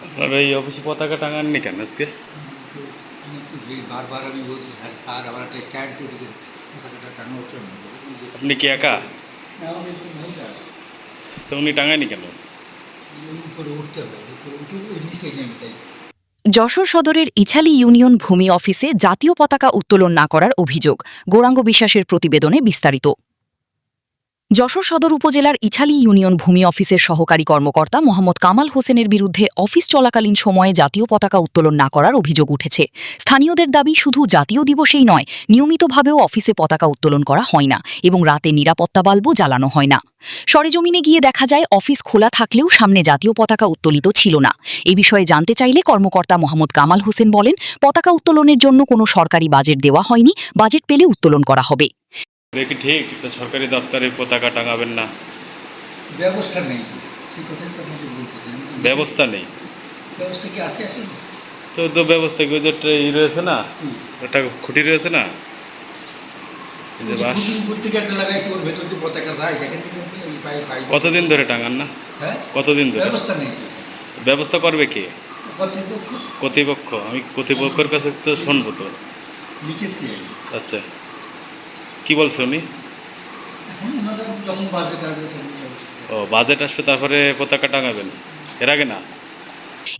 আপনারা এই অফিসে পতাকা টাঙাননি কেন আজকে? বারবার আমি বলছি স্যার স্যার আবার একটা স্ট্যান্ড তৈরি করে পতাকাটা টাঙানো হচ্ছে না। আপনি কি একা? আমাদের মহিলা তো উনি টাঙায়নি কেন? উপরে উঠতে হবে, উপরে উঠে নিচে নেমে তাই। যশোর সদরের ইছালি ইউনিয়ন ভূমি অফিসে জাতীয় পতাকা উত্তোলন না করার অভিযোগ। গৌরাঙ্গ বিশ্বাসের প্রতিবেদনে বিস্তারিত। যশোর সদর উপজেলার ইছালি ইউনিয়ন ভূমি অফিসের সহকারী কর্মকর্তা মোহাম্মদ কামাল হোসেনের বিরুদ্ধে অফিস চলাকালীন সময়ে জাতীয় পতাকা উত্তোলন না করার অভিযোগ উঠেছে। স্থানীয়দের দাবি, শুধু জাতীয় দিবসেই নয়, নিয়মিতভাবেও অফিসে পতাকা উত্তোলন করা হয় না এবং রাতে নিরাপত্তা বাল্বও জ্বালানো হয় না। সরেজমিনে গিয়ে দেখা যায় অফিস খোলা থাকলেও সামনে জাতীয় পতাকা উত্তোলিত ছিল না। এ বিষয়ে জানতে চাইলে কর্মকর্তা মোহাম্মদ কামাল হোসেন বলেন, পতাকা উত্তোলনের জন্য কোনো সরকারি বাজেট দেওয়া হয়নি, বাজেট পেলে উত্তোলন করা হবে। এটা কি ঠিক? তো সরকারি দপ্তরে পতাকা টাঙাবেন না? ব্যবস্থা নেই, সেই কথাই তো আপনাকে বলতেছি। ব্যবস্থা নেই? ব্যবস্থা কি আছে আসলে? তো ব্যবস্থা কি ওই যে একটা রয়েছে না, একটা খুঁটি রয়েছে না, এই যে বাঁশ। পত্রিকাটা লাগাইছে, ওর ভেতর দিয়ে পতাকা যায়, দেখেন কিন্তু আপনি ওই পাই। কতদিন ধরে টাঙান না? হ্যাঁ, কতদিন ধরে? ব্যবস্থা নেই তো। ব্যবস্থা করবে কে? কর্তৃপক্ষ কর্তৃপক্ষ? আমি কর্তৃপক্ষের কাছে তো শুনবো তো। লিখেছি। আচ্ছা, কি বলছে উনি? এখন ওনারা যখন বাজেট আসবে তখন ব্যবস্থা করবে। ও, বাজেট আসবে তারপরে পতাকা টাঙাবেন, এর আগে না?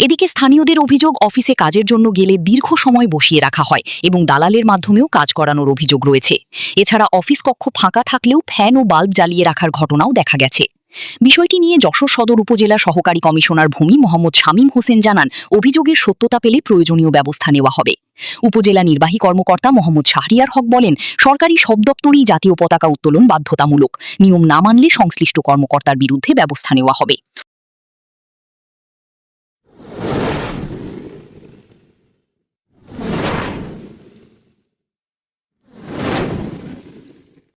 এদিকে স্থানীয়দের অভিযোগ, অফিসে কাজের জন্য গেলে দীর্ঘ সময় বসিয়ে রাখা হয় এবং দালালের মাধ্যমেও কাজ করানোর অভিযোগ রয়েছে। এছাড়া অফিস কক্ষ ফাঁকা থাকলেও ফ্যান ও বাল্ব জ্বালিয়ে রাখার ঘটনাও দেখা গেছে। বিষয়টি নিয়ে যশোর সদর উপজেলা সহকারী কমিশনার ভূমি মোহাম্মদ শামীম হোসেন জানান, অভিযোগের সত্যতা পেলে প্রয়োজনীয় ব্যবস্থা নেওয়া হবে। উপজেলা নির্বাহী কর্মকর্তা মোহাম্মদ শাহরিয়ার হক বলেন, সরকারি সব দপ্তরেই জাতীয় পতাকা উত্তোলন বাধ্যতামূলক। নিয়ম না মানলে সংশ্লিষ্ট কর্মকর্তার বিরুদ্ধে ব্যবস্থা নেওয়া হবে।